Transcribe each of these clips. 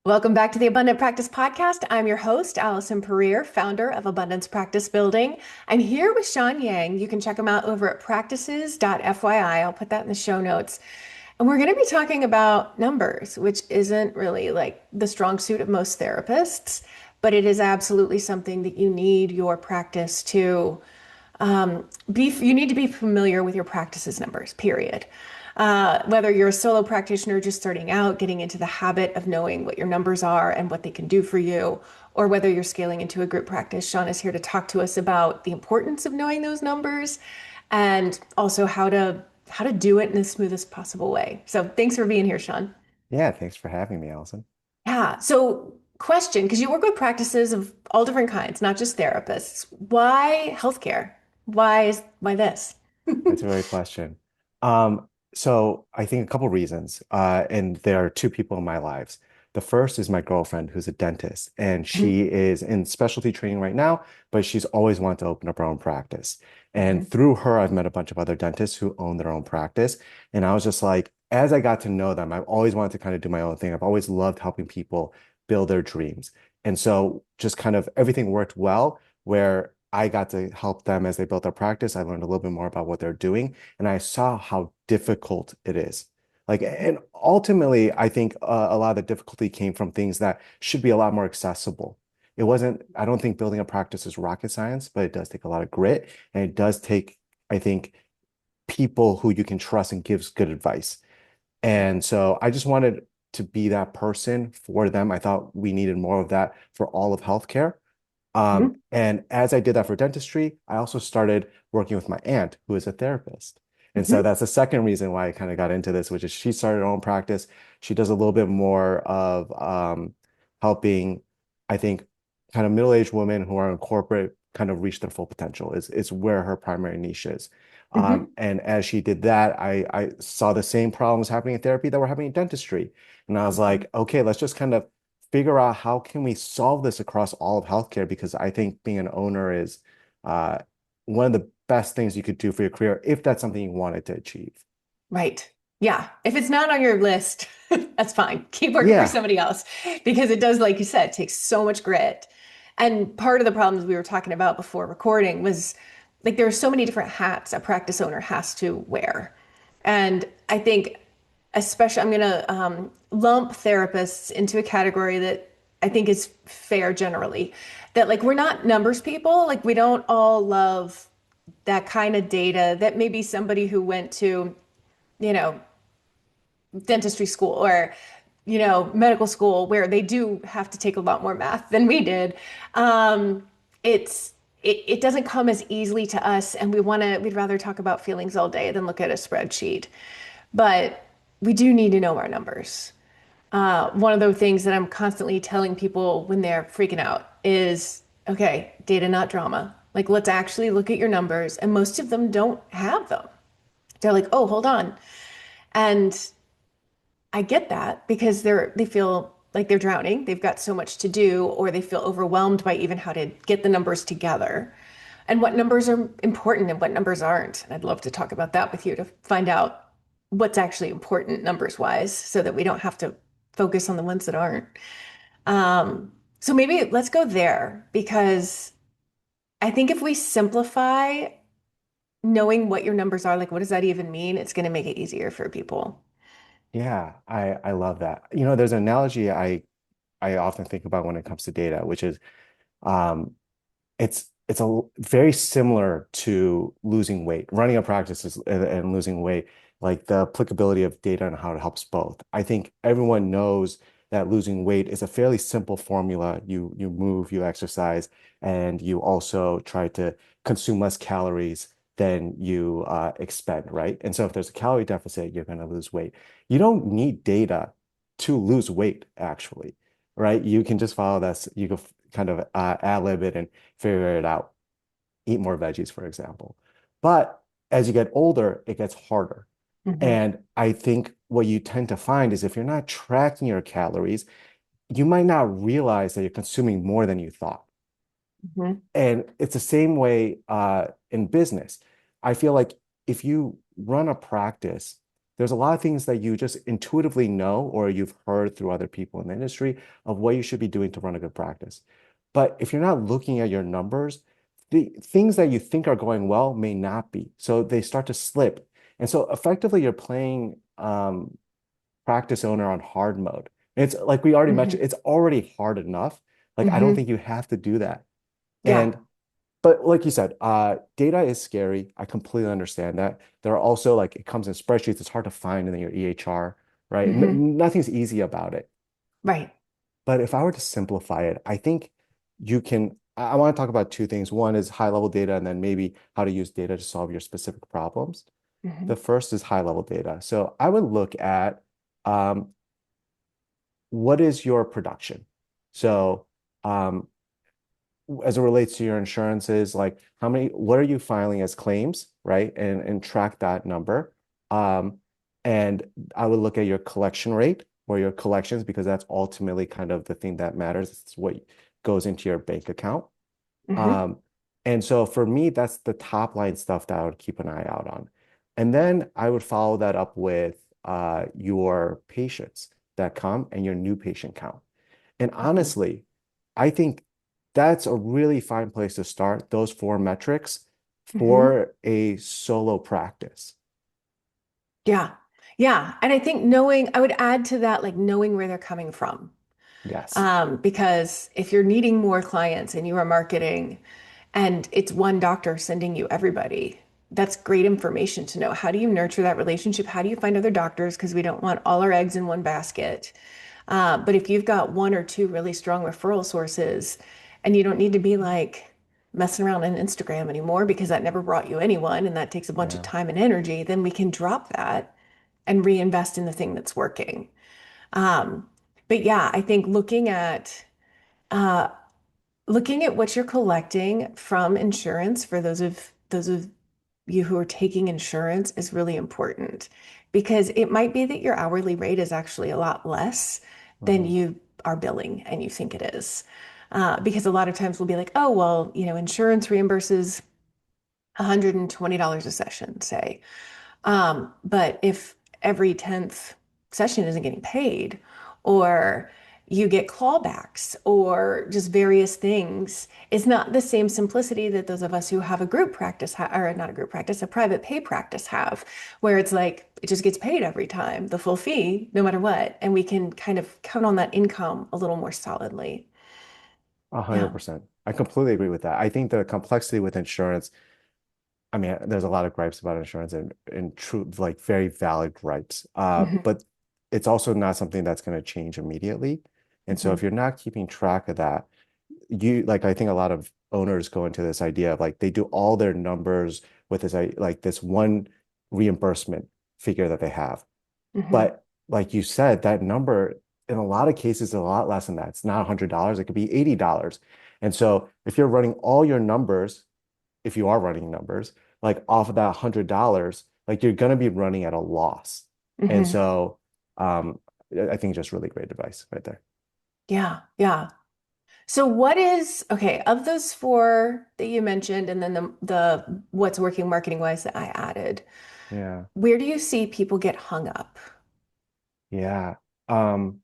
Welcome back to the Abundant Practice Podcast. I'm your host, Allison Pereira, founder of Abundance Practice Building. I'm here with Sean Yang. You can check him out over at Practices.fyi. I'll put that in the show notes. And we're going to be talking about numbers, which isn't really like the strong suit of most therapists, but it is absolutely something that you need your practice to you need to be familiar with your practice's numbers, period. Whether you're a solo practitioner just starting out, getting into the habit of knowing what your numbers are and what they can do for you, or whether you're scaling into a group practice, Sean is here to talk to us about the importance of knowing those numbers and also how to do it in the smoothest possible way. So thanks for being here, Sean. Yeah, thanks for having me, Allison. Yeah. So question, because you work with practices of all different kinds, not just therapists. Why healthcare? Why this? That's a great question. So I think a couple reasons, and there are two people in my lives. The first is my girlfriend, who's a dentist, and she is in specialty training right now, but she's always wanted to open up her own practice. And Mhm. through her, I've met a bunch of other dentists who own their own practice. And I was just like, as I got to know them, I've always wanted to kind of do my own thing. I've always loved helping people build their dreams. And so just kind of everything worked well where I got to help them as they built their practice. I learned a little bit more about what they're doing, and I saw how difficult it is. Like, and ultimately, I think a lot of the difficulty came from things that should be a lot more accessible. It wasn't, I don't think building a practice is rocket science, but it does take a lot of grit, and it does take, I think, people who you can trust and gives good advice. And so I just wanted to be that person for them. I thought we needed more of that for all of healthcare. Mhm. And as I did that for dentistry, I also started working with my aunt, who is a therapist. And so Mhm. that's the second reason why I kind of got into this, which is she started her own practice. She does a little bit more of helping, I think, kind of middle-aged women who are in corporate kind of reach their full potential is where her primary niche is. Mhm. And as she did that, I saw the same problems happening in therapy that were happening in dentistry. And I was Mhm. like, okay, let's just kind of figure out how can we solve this across all of healthcare because I think being an owner is uh, one of the best things you could do for your career if that's something you wanted to achieve. Right. Yeah. If it's not on your list, that's fine. Keep working for Yeah, somebody else because it does, like you said, take so much grit. And part of the problems we were talking about before recording was like there are so many different hats a practice owner has to wear. And I think, especially, I'm going to lump therapists into a category that I think is fair generally. That like we're not numbers people. Like we don't all love that kind of data that maybe somebody who went to, you know, dentistry school or, medical school where they do have to take a lot more math than we did. Um, it doesn't come as easily to us, and we'd rather talk about feelings all day than look at a spreadsheet. But we do need to know our numbers. One of the things that I'm constantly telling people when they're freaking out is, okay, data, not drama. Like, let's actually look at your numbers. And most of them don't have them. They're like, oh, hold on. And I get that because they feel like they're drowning. They've got so much to do, or they feel overwhelmed by even how to get the numbers together and what numbers are important and what numbers aren't. And I'd love to talk about that with you to find out what's actually important numbers wise so that we don't have to focus on the ones that aren't. So maybe let's go there because I think if we simplify knowing what your numbers are, like what does that even mean? It's going to make it easier for people. yeah, I love that. You know, there's an analogy I often think about when it comes to data, which is um, it's very similar to losing weight, running a practice and losing weight, like the applicability of data and how it helps both. I think everyone knows that losing weight is a fairly simple formula. You move, you exercise, and you also try to consume less calories than you expend, right? And so if there's a calorie deficit, you're going to lose weight. You don't need data to lose weight, actually, right? You can just follow this. You can kind of ad lib it and figure it out. Eat more veggies, for example. But as you get older, it gets harder. Mhm. And I think what you tend to find is if you're not tracking your calories, you might not realize that you're consuming more than you thought. Mhm. And it's the same way in business. I feel like if you run a practice There's a lot of things that you just intuitively know or you've heard through other people in the industry of what you should be doing to run a good practice. But if you're not looking at your numbers, the things that you think are going well may not be. So they start to slip. And so effectively you're playing practice owner on hard mode. And it's like we already Hmm. mentioned, it's already hard enough. Like I don't Hmm. think you have to do that. Yeah. And but like you said, data is scary. I completely understand that. There are also like it comes in spreadsheets. It's hard to find in your EHR, right? Hmm. Nothing's easy about it. Right. But if I were to simplify it, I think you can. I want to talk about two things. One is high level data, and then maybe how to use data to solve your specific problems. Hmm. The first is high level data. So I would look at um, what is your production? So um, as it relates to your insurances, like what are you filing as claims, right? And track that number. Um, and I would look at your collection rate or your collections because that's ultimately kind of the thing that matters. It's what goes into your bank account. Hmm. Um, and so for me, that's the top line stuff that I would keep an eye out on. And then I would follow that up with your patients that come and your new patient count. And Hmm. honestly, I think that's a really fine place to start, those four metrics Hmm. for a solo practice. Yeah. Yeah. And I think I would add to that, like knowing where they're coming from. Yes, Because if you're needing more clients and you are marketing and it's one doctor sending you everybody, that's great information to know. How do you nurture that relationship? How do you find other doctors? Because we don't want all our eggs in one basket. But if you've got one or two really strong referral sources and you don't need to be like messing around on Instagram anymore because that never brought you anyone and that takes a bunch of yeah. time and energy, then we can drop that and reinvest in the thing that's working. Um, but yeah, I think uh, looking at what you're collecting from insurance for those of you who are taking insurance is really important because it might be that your hourly rate is actually a lot less than Mhm. you are billing and you think it is. Because a lot of times we'll be like, oh, well, insurance reimburses $120 a session, say. But if every 10th session isn't getting paid, or you get clawbacks, or just various things, it's not the same simplicity that those of us who have a group practice, or not a group practice, a private pay practice have, where it's like it just gets paid every time, the full fee, no matter what. And we can kind of count on that income a little more solidly. Yeah. 100%. I completely agree with that. I think the complexity with insurance, I mean, there's a lot of gripes about insurance and true, like very valid gripes. Hmm. But it's also not something that's going to change immediately. And so if Hmm. you're not keeping track of that, like I think a lot of owners go into this idea of like they do all their numbers with this like this one reimbursement figure that they have. Hmm. But like you said, that number in a lot of cases is a lot less than that. It's not $100, it could be $80. And so if you're running all your numbers, if you are running numbers, like off of that $100, like you're gonna be running at a loss. And Hmm. so I think just really great advice right there. Yeah. Yeah. So okay, of those four that you mentioned and then the what's working marketing wise that I added, Yeah. where do you see people get hung up? Yeah. Um,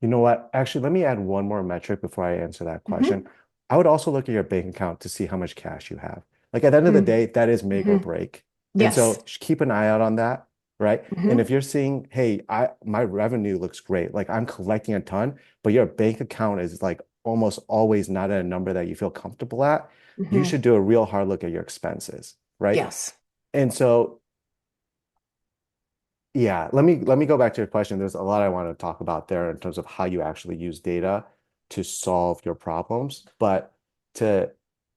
You know what? Actually, let me add one more metric before I answer that question. Hmm. I would also look at your bank account to see how much cash you have. Like at the end of the Hmm. day, that is make or Hmm. break. And Yes. so just keep an eye out on that, right? And if Hmm. you're seeing, hey, my revenue looks great, like I'm collecting a ton, but your bank account is like almost always not at a number that you feel comfortable at, you Hmm. should do a real hard look at your expenses, right? Yes. And so yeah, let me go back to your question. There's a lot I want to talk about there in terms of how you actually use data to solve your problems. But to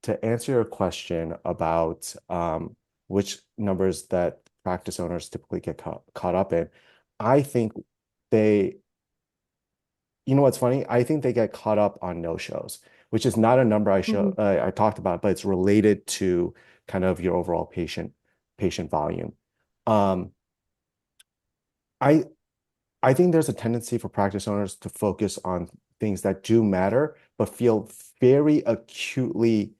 to answer your question about which numbers that practice owners typically get caught up in, I think they, you know what's funny? I think they get caught up on no-shows, which is not a number Hmm. I talked about, but it's related to kind of your overall patient volume. Um, I I think there's a tendency for practice owners to focus on things that do matter, but feel very acutely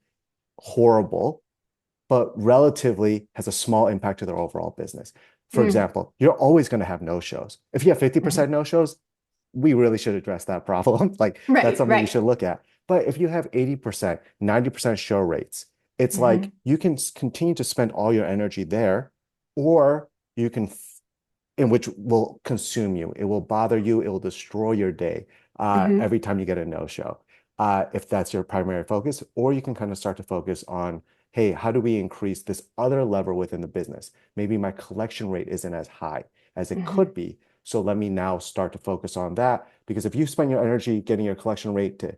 horrible, but relatively has a small impact to their overall business. For Mm. example, you're always going to have no-shows. If you have Mhm. 50% no-shows, we really should address that problem. Like that's Right, something you right. should look at. But if you have 80%, 90% show rates, it's like Hmm. you can continue to spend all your energy there, or you can, in which will consume you. It will bother you. It will destroy your day Hmm. every time you get a no-show, if that's your primary focus. Or you can kind of start to focus on, hey, how do we increase this other lever within the business? Maybe my collection rate isn't as high as it Hmm. could be. So let me now start to focus on that. Because if you spend your energy getting your collection rate to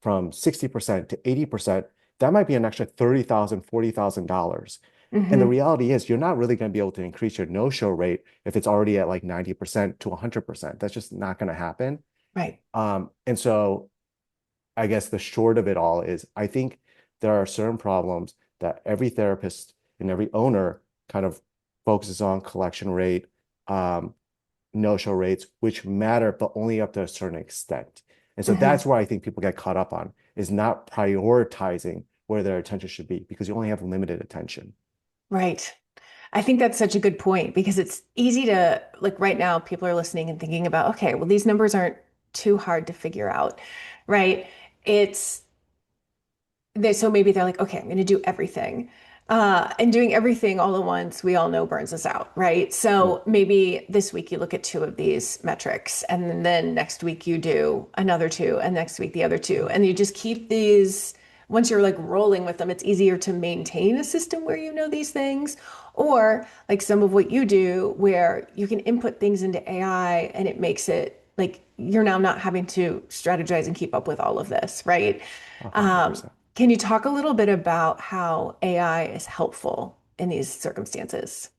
from 60% to 80%, that might be an extra $30,000, $40,000. And the Hmm. reality is, you're not really going to be able to increase your no-show rate if it's already at like 90% to 100%. That's just not going to happen. Right. And so I guess the short of it all is I think there are certain problems that every therapist and every owner kind of focuses on: collection rate, um, no-show rates, which matter, but only up to a certain extent. And so Hmm. that's where I think people get caught up on, is not prioritizing where their attention should be, because you only have limited attention. Right. I think that's such a good point because it's easy to, like right now, people are listening and thinking about, okay, well, these numbers aren't too hard to figure out, right? It's so maybe they're like, okay, I'm going to do everything. And doing everything all at once, we all know burns us out, right? Mm. So maybe this week you look at two of these metrics, and then next week you do another two, and next week the other two. And you just keep these, once you're like rolling with them, it's easier to maintain a system where you know these things. Or like some of what you do, where you can input things into AI and it makes it like you're now not having to strategize and keep up with all of this, right? 100%. Can you talk a little bit about how AI is helpful in these circumstances?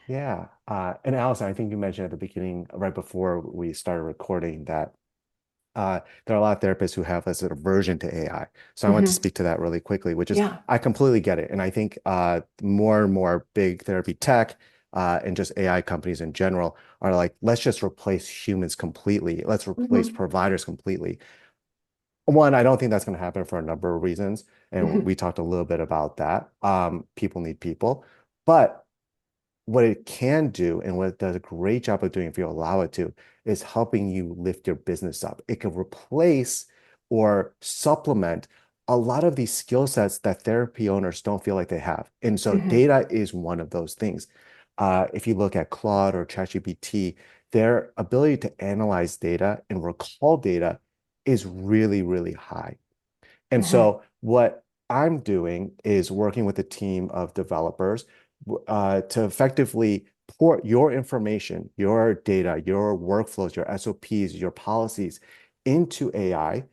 Yeah. And Allison, I think you mentioned at the beginning, right before we started recording, that there are a lot of therapists who have a sort of aversion to AI. So I want to Hmm. speak to that really quickly, which is, Yeah. I completely get it. And I think more and more big therapy tech and just AI companies in general are like, let's just replace humans completely. Let's replace Hmm. providers completely. One, I don't think that's going to happen for a number of reasons. And Hmm. we talked a little bit about that. People need people. But what it can do, and what it does a great job of doing if you allow it to, is helping you lift your business up. It can replace or supplement a lot of these skill sets that therapy owners don't feel like they have. And so Hmm. data is one of those things. If you look at Claude or ChatGPT, their ability to analyze data and recall data is really, really high. And Hmm. so what I'm doing is working with a team of developers to effectively port your information, your data, your workflows, your SOPs, your policies into AI,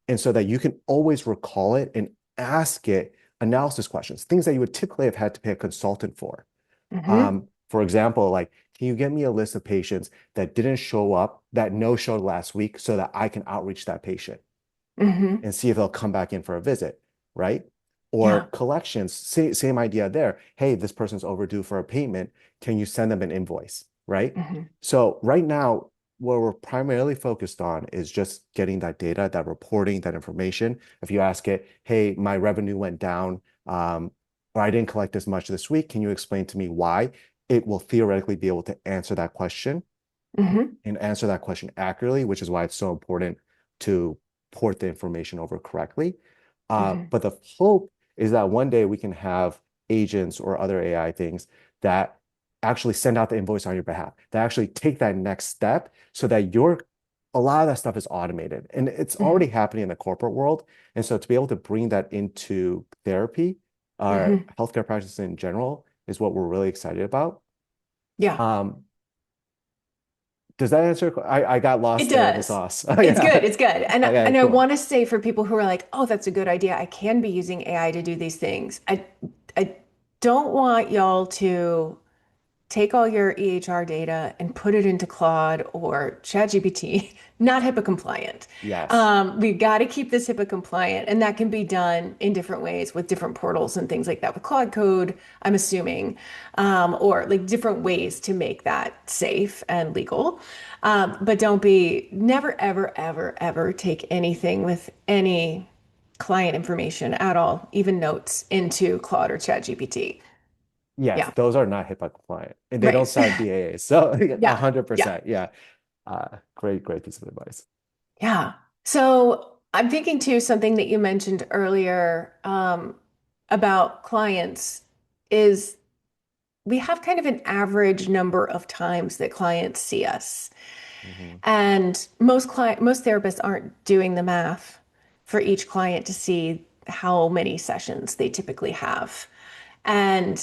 and so that you can always recall it and ask it analysis questions, things that you would typically have had to pay a consultant for. Hmm. For example, like, can you get me a list of patients that didn't show up, that no showed last week, so that I can outreach that patient Hmm. and see if they'll come back in for a visit, right? Or Yeah. collections, same idea there. Hey, this person's overdue for a payment. Can you send them an invoice, right? Hmm. So right now, what we're primarily focused on is just getting that data, that reporting, that information. If you ask it, hey, my revenue went down, or I didn't collect as much this week, can you explain to me why? It will theoretically be able to answer that question Hmm. and answer that question accurately, which is why it's so important to port the information over correctly. Hmm. But the hope is that one day we can have agents or other AI things that actually send out the invoice on your behalf, that actually take that next step, so that a lot of that stuff is automated. And it's already Hmm. happening in the corporate world. And so to be able to bring that into therapy, Hmm. healthcare practices in general, is what we're really excited about. Yeah. Um, does that answer? I got It lost there in the does. sauce. Oh, It's yeah. good. It's good. Okay, And I cool. want to say for people who are like, "Oh, that's a good idea. I can be using AI to do these things." I don't want y'all to take all your EHR data and put it into Claude or ChatGPT, not HIPAA compliant. Yes. We've got to keep this HIPAA compliant, and that can be done in different ways with different portals and things like that with Claude Code, I'm assuming, or like different ways to make that safe and legal. But don't be, never, ever, ever, ever take anything with any client information at all, even notes, into Claude or ChatGPT. Yes, Yeah, those are not HIPAA compliant and they don't right. sign BAAs. So a Yeah, hundred yeah, percent. Yeah. Great piece of advice. yeah. So I'm thinking too, something that you mentioned earlier about clients is we have kind of an average number of times that clients see us. Hmm. And most therapists aren't doing the math for each client to see how many sessions they typically have. And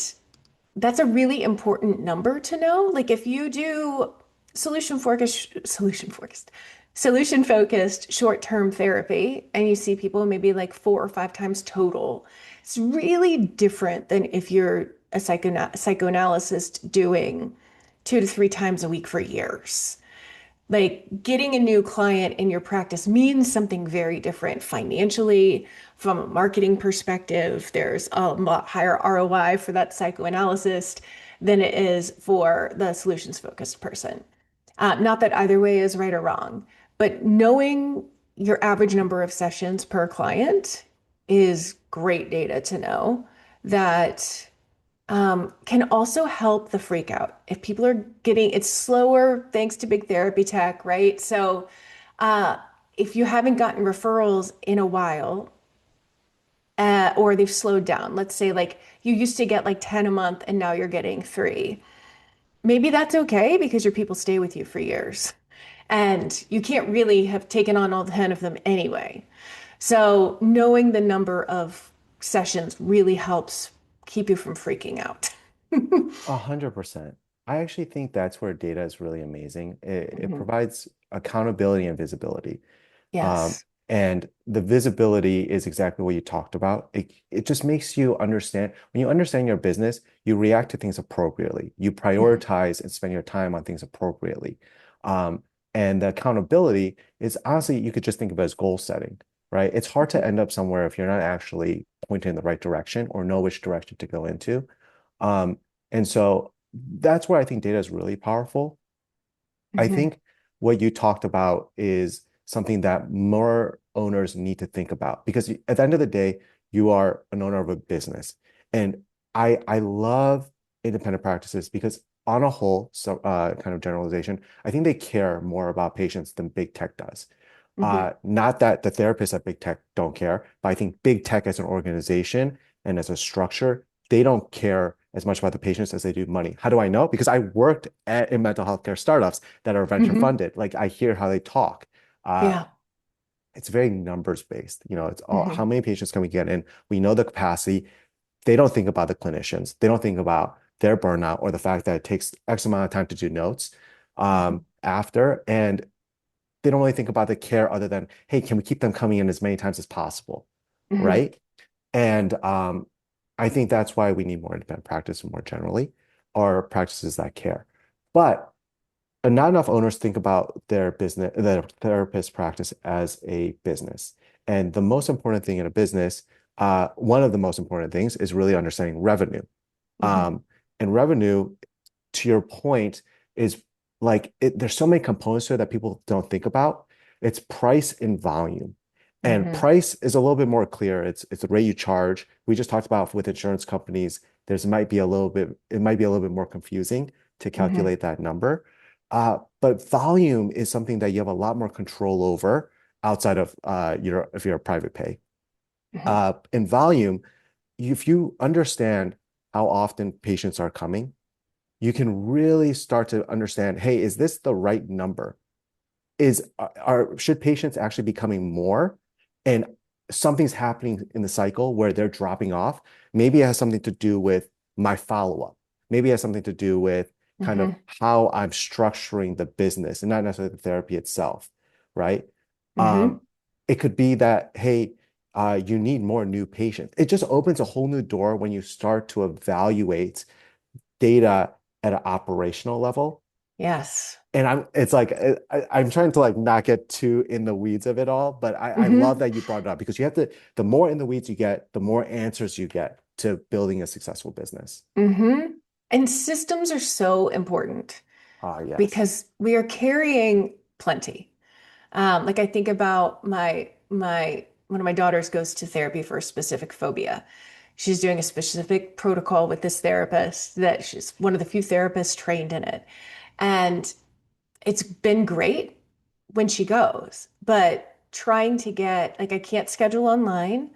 that's a really important number to know. Like if you do solution focused, solution focused, solution focused short-term therapy and you see people maybe like 4 or 5 times total, it's really different than if you're a psychoanalyst doing 2 to 3 times a week for years. Like getting a new client in your practice means something very different financially, from a marketing perspective. There's a lot higher ROI for that psychoanalyst than it is for the solutions focused person. Not that either way is right or wrong, but knowing your average number of sessions per client is great data to know that can also help the freak out. If people are getting it's slower thanks to big therapy tech, right? So, uh, if you haven't gotten referrals in a while, or they've slowed down, let's say like you used to get like 10 a month and now you're getting three, maybe that's okay because your people stay with you for years. And you can't really have taken on all 10 of them anyway. So, knowing the number of sessions really helps keep you from freaking out. 100%. I actually think that's where data is really amazing. It Mhm. provides accountability and visibility. Um, Yes. and the visibility is exactly what you talked about. It just makes you understand when you understand your business, you react to things appropriately. You Mhm. prioritize and spend your time on things appropriately. Um, and the accountability is honestly, you could just think of it as goal setting, right? It's hard to Mhm. end up somewhere if you're not actually pointing in the right direction or know which direction to go into. Um, and so that's where I think data is really powerful. I Mhm. think what you talked about is something that more owners need to think about because at the end of the day, you are an owner of a business. And I love independent practices because on a whole, so kind of generalization, I think they care more about patients than big tech does. Mhm. Not that the therapists at big tech don't care, but I think big tech as an organization and as a structure, they don't care as much about the patients as they do money. How do I know? Because I worked in mental health care startups that are venture Mhm. funded. Like I hear how they talk. Uh, Yeah. it's very numbers based. You know, it's all, how Mhm. many patients can we get in? We know the capacity. They don't think about the clinicians. They don't think about their burnout or the fact that it takes X amount of time to do notes Mhm. after. And they don't really think about the care other than, hey, can we keep them coming in as many times as possible? Mhm. Right. And I think that's why we need more independent practice more generally, or practices that care. But not enough owners think about their business, their therapist practice as a business. And the most important thing in a business, one of the most important things is really understanding revenue. Mhm. Um, and revenue, to your point, is like there's so many components to it that people don't think about. It's price and volume. And Mhm. price is a little bit more clear. It's the rate you charge. We just talked about with insurance companies, it might be a little bit more confusing to Mhm. calculate that number. But volume is something that you have a lot more control over outside of if you're a private pay. Mhm. In volume, if you understand how often patients are coming, you can really start to understand, hey, is this the right number? Should patients actually be coming more? And something's happening in the cycle where they're dropping off. Maybe it has something to do with my follow-up. Maybe it has something to do with kind of Mhm. how I'm structuring the business and not necessarily the therapy itself, right? Um, Mhm. it could be that, hey, you need more new patients. It just opens a whole new door when you start to evaluate data at an operational level. Yes. And it's like I'm trying to like not get too in the weeds of it all, but I love Mhm. that you brought it up because you have to, the more in the weeds you get, the more answers you get to building a successful business. Mhm. And systems are so important Ah, yes. because we are carrying plenty. Like I think about my one of my daughters goes to therapy for a specific phobia. She's doing a specific protocol with this therapist that she's one of the few therapists trained in it. And it's been great when she goes, but trying to get, like, I can't schedule online.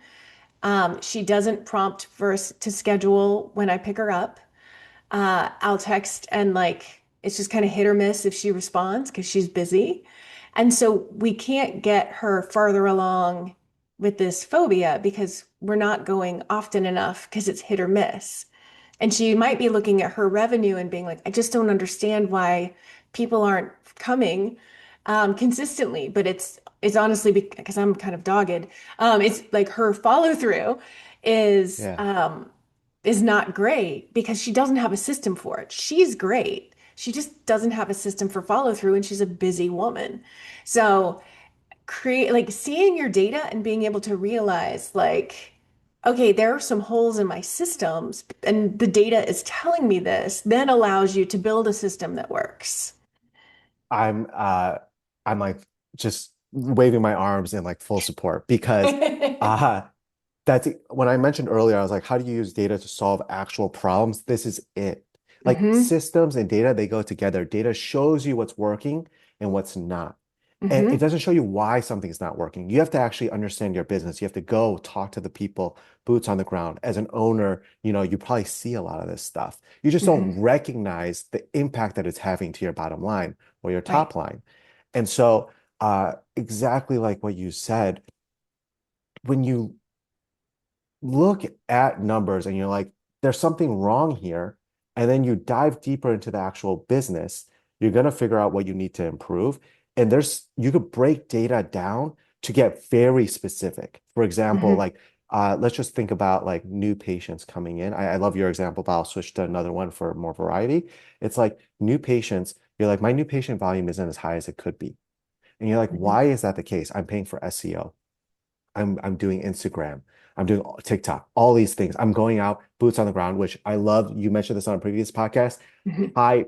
She doesn't prompt for us to schedule when I pick her up. I'll text and like it's just kind of hit or miss if she responds because she's busy. And so we can't get her farther along with this phobia because we're not going often enough because it's hit or miss. And she might be looking at her revenue and being like, I just don't understand why people aren't coming consistently. But it's honestly because I'm kind of dogged. It's like her follow through is Yeah. um, is not great because she doesn't have a system for it. She's great. She just doesn't have a system for follow through, and she's a busy woman. So create like seeing your data and being able to realize like okay, there are some holes in my systems and the data is telling me this, then allows you to build a system that works. I'm uh I'm like just waving my arms in like full support because uh that's when I mentioned earlier, I was like, how do you use data to solve actual problems? This is it. Like Hmm. systems and data, they go together. Data shows you what's working and what's not. And it Hmm. doesn't show you why something's not working. You have to actually understand your business. You have to go talk to the people, boots on the ground. As an owner, you probably see a lot of this stuff. You just don't Hmm. recognize the impact that it's having to your bottom line or your Right. top line. And so, exactly like what you said, when you look at numbers and you're like, there's something wrong here. And then you dive deeper into the actual business, you're going to figure out what you need to improve. And you could break data down to get very specific. For example, Hmm. like, let's just think about like new patients coming in. I love your example, but I'll switch to another one for more variety. It's like new patients, you're like, my new patient volume isn't as high as it could be. And you're like, Hmm. why is that the case? I'm paying for SEO. I'm doing Instagram. I'm doing TikTok, all these things. I'm going out, boots on the ground, which I love. You mentioned this on a previous podcast. Hmm. I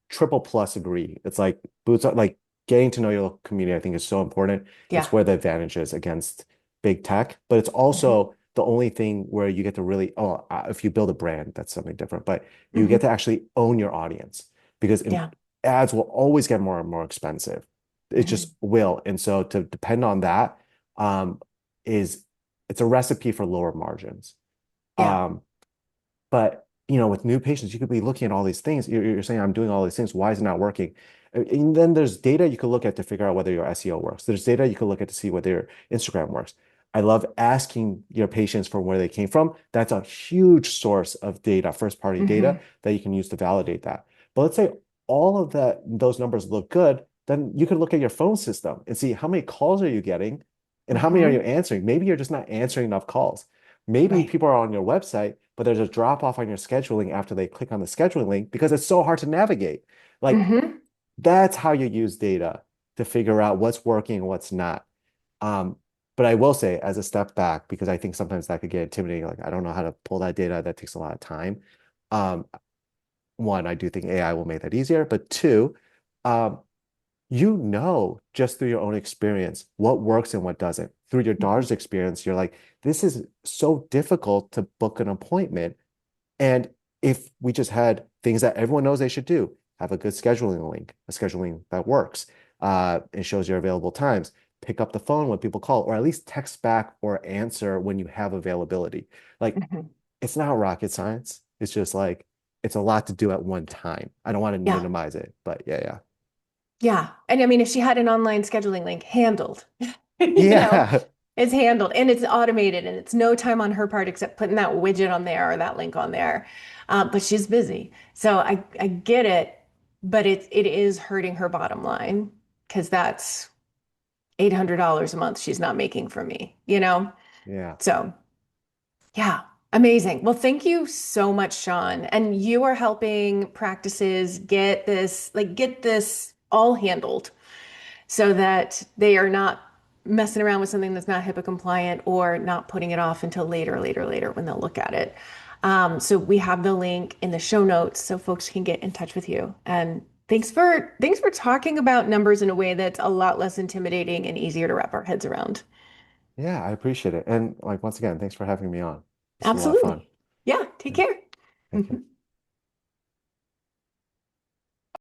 triple plus agree. It's like boots on, like getting to know your local community, I think is so important. It's Yeah. where the advantage is against big tech, but it's Hmm. also the only thing where you get to really, if you build a brand, that's something different, but you get to Hmm. actually own your audience because Yeah. ads will always get more and more expensive. It Hmm. just will. And so to depend on that, um, is it's a recipe for lower margins. Yeah. Um, but with new patients, you could be looking at all these things. You're saying, I'm doing all these things. Why is it not working? And then there's data you could look at to figure out whether your SEO works. There's data you could look at to see whether your Instagram works. I love asking your patients from where they came from. That's a huge source of data, first party data Hmm. that you can use to validate that. But let's say all of those numbers look good, then you could look at your phone system and see how many calls are you getting and how many are you Hmm. answering. Maybe you're just not answering enough calls. Maybe Right. people are on your website, but there's a drop off on your scheduling after they click on the scheduling link because it's so hard to navigate. Like Hmm. that's how you use data to figure out what's working and what's not. Um, but I will say, as a step back, because I think sometimes that could get intimidating. Like I don't know how to pull that data. That takes a lot of time. Um, One, I do think AI will make that easier. But two, um, just through your own experience what works and what doesn't. Through your daughter's experience, you're like, this is so difficult to book an appointment. And if we just had things that everyone knows they should do, have a good scheduling link, a scheduling that works, it shows your available times, pick up the phone when people call, or at least text back or answer when you have availability. Like, Hmm. it's not rocket science. It's just like, it's a lot to do at one time. I don't want to Yeah. minimize it, but yeah, Yeah. And I mean, if she had an online scheduling link handled, you know, yeah. it's handled and it's automated and it's no time on her part except putting that widget on there or that link on there. But she's busy. So I get it, but it is hurting her bottom line because that's $800 a month she's not making from me, you know? Yeah. So yeah, amazing. Well, thank you so much, Sean. And you are helping practices get this all handled so that they are not messing around with something that's not HIPAA compliant or not putting it off until later when they'll look at it. So we have the link in the show notes so folks can get in touch with you. And thanks for talking about numbers in a way that's a lot less intimidating and easier to wrap our heads around. Yeah, I appreciate it. And like once again, thanks for having me on. This is a lot of fun. Absolutely. Yeah, take Yeah. care. Thank you.